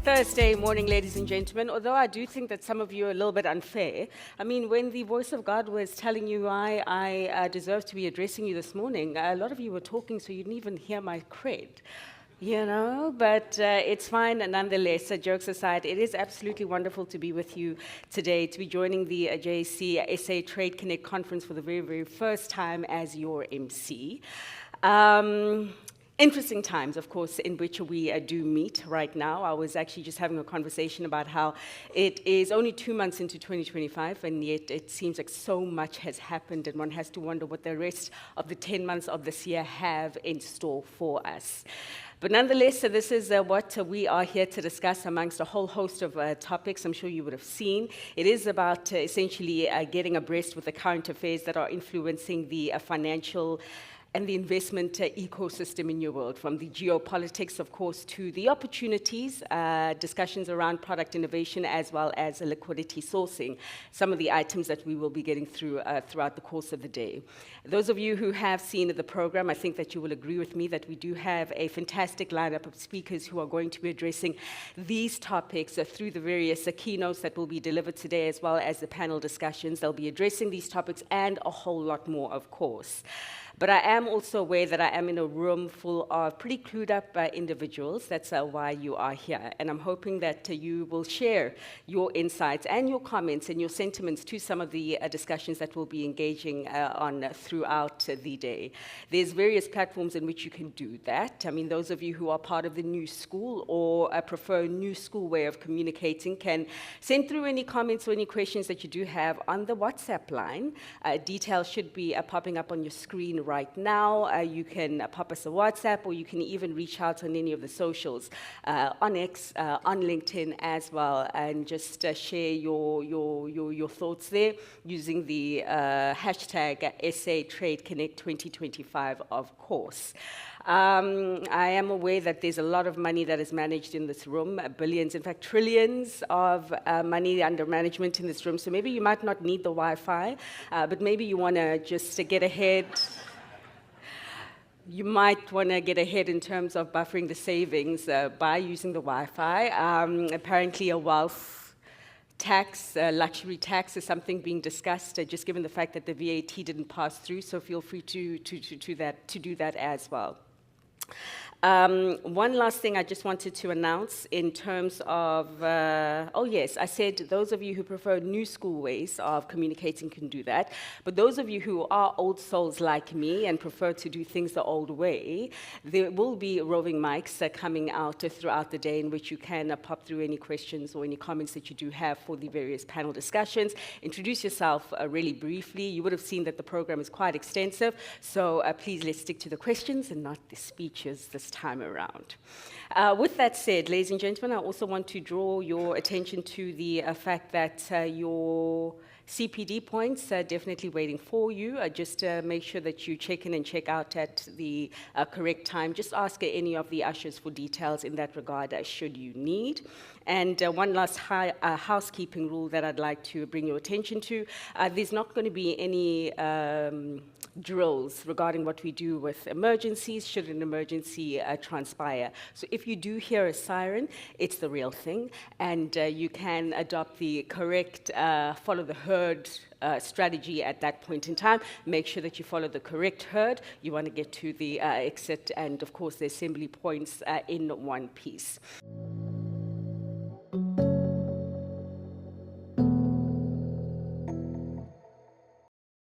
Thursday morning, ladies and gentlemen. Although I do think that some of you are a little bit unfair. I mean, when the voice of God was telling you why I deserve to be addressing you this morning, a lot of you were talking, so you didn't even hear my cred. But it's fine nonetheless. Jokes aside, it is absolutely wonderful to be with you today, to be joining the JSE SA Trade Connect conference for the very, very first time as your MC. Interesting times, of course, in which we do meet right now. I was actually just having a conversation about how it is only 2 months into 2025, and yet it seems like so much has happened, and one has to wonder what the rest of the 10 months of this year have in store for us. But nonetheless, this is what we are here to discuss amongst a whole host of topics I'm sure you would have seen. It is about essentially getting abreast with the current affairs that are influencing the financial and the investment ecosystem in your world, from the geopolitics, of course, to the opportunities, discussions around product innovation, as well as liquidity sourcing, some of the items that we will be getting through throughout the course of the day. Those of you who have seen the program, I think that you will agree with me that we do have a fantastic lineup of speakers who are going to be addressing these topics through the various keynotes that will be delivered today, as well as the panel discussions. They'll be addressing these topics and a whole lot more, of course. But I am also aware that I am in a room full of pretty clued up individuals. That's why you are here. And I'm hoping that you will share your insights and your comments and your sentiments to some of the discussions that we'll be engaging on throughout the day. There's various platforms in which you can do that. I mean, those of you who are part of the new school or prefer a new school way of communicating can send through any comments or any questions that you do have on the WhatsApp line. Details should be popping up on your screen right now. You can pop us a WhatsApp, or you can even reach out on any of the socials, on X, on LinkedIn as well, and just share your thoughts there using the hashtag SA Trade Connect 2025, of course. I am aware that there's a lot of money that is managed in this room, billions, in fact trillions of money under management in this room. So maybe you might not need the Wi-Fi, but maybe you want to just get ahead. You might want to get ahead in terms of buffering the savings by using the Wi-Fi. Apparently a wealth tax, luxury tax is something being discussed, just given the fact that the VAT didn't pass through, so feel free to do that as well. One last thing I just wanted to announce in terms of, oh yes, I said those of you who prefer new school ways of communicating can do that, but those of you who are old souls like me and prefer to do things the old way, there will be roving mics coming out throughout the day in which you can pop through any questions or any comments that you do have for the various panel discussions. Introduce yourself really briefly. You would have seen that the program is quite extensive, so please let's stick to the questions and not the speeches this time around. With that said, ladies and gentlemen, I also want to draw your attention to the fact that your CPD points are definitely waiting for you. Just make sure that you check in and check out at the correct time. Just ask any of the ushers for details in that regard, should you need. And one last housekeeping rule that I'd like to bring your attention to. There's not going to be any drills regarding what we do with emergencies, should an emergency transpire. So if you do hear a siren, it's the real thing, and you can adopt the correct follow the herd strategy at that point in time. Make sure that you follow the correct herd. You want to get to the exit and, of course, the assembly points in one piece.